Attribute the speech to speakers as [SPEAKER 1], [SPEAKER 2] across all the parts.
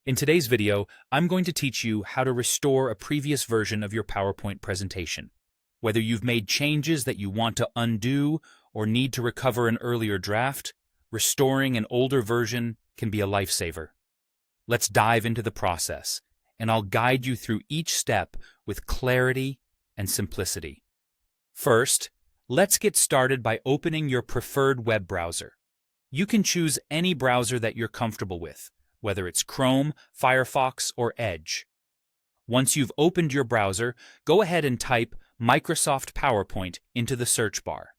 [SPEAKER 1] In today's video, I'm going to teach you how to restore a previous version of your PowerPoint presentation. Whether you've made changes that you want to undo or need to recover an earlier draft, restoring an older version can be a lifesaver. Let's dive into the process, and I'll guide you through each step with clarity and simplicity. First, let's get started by opening your preferred web browser. You can choose any browser that you're comfortable with, whether it's Chrome, Firefox, or Edge. Once you've opened your browser, go ahead and type Microsoft PowerPoint into the search bar.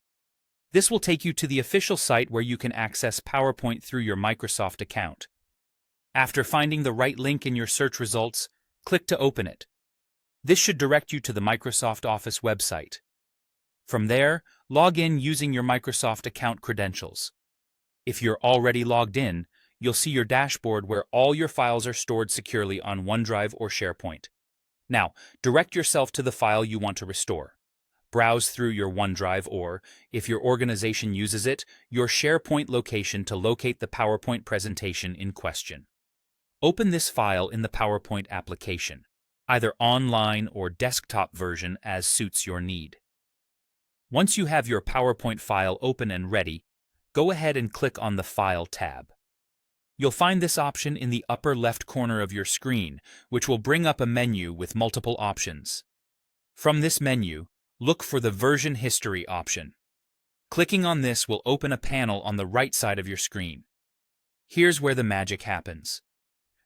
[SPEAKER 1] This will take you to the official site where you can access PowerPoint through your Microsoft account. After finding the right link in your search results, click to open it. This should direct you to the Microsoft Office website. From there, log in using your Microsoft account credentials. If you're already logged in, you'll see your dashboard where all your files are stored securely on OneDrive or SharePoint. Now, direct yourself to the file you want to restore. Browse through your OneDrive or, if your organization uses it, your SharePoint location to locate the PowerPoint presentation in question. Open this file in the PowerPoint application, either online or desktop version as suits your need. Once you have your PowerPoint file open and ready, go ahead and click on the File tab. You'll find this option in the upper left corner of your screen, which will bring up a menu with multiple options. From this menu, look for the Version History option. Clicking on this will open a panel on the right side of your screen. Here's where the magic happens.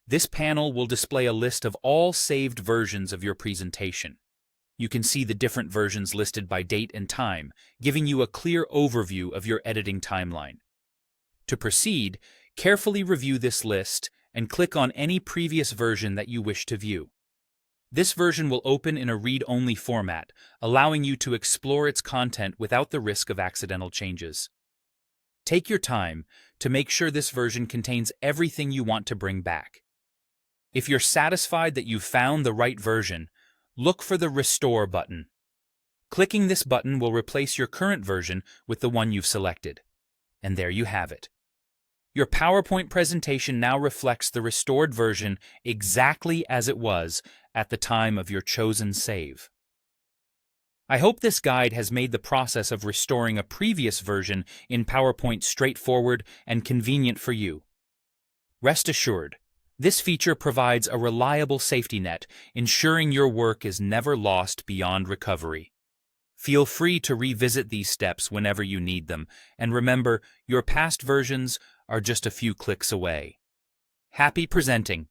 [SPEAKER 1] This panel will display a list of all saved versions of your presentation. You can see the different versions listed by date and time, giving you a clear overview of your editing timeline. To proceed, carefully review this list and click on any previous version that you wish to view. This version will open in a read-only format, allowing you to explore its content without the risk of accidental changes. Take your time to make sure this version contains everything you want to bring back. If you're satisfied that you've found the right version, look for the Restore button. Clicking this button will replace your current version with the one you've selected. And there you have it. Your PowerPoint presentation now reflects the restored version exactly as it was at the time of your chosen save. I hope this guide has made the process of restoring a previous version in PowerPoint straightforward and convenient for you. Rest assured, this feature provides a reliable safety net, ensuring your work is never lost beyond recovery. Feel free to revisit these steps whenever you need them, and remember, your past versions are just a few clicks away. Happy presenting!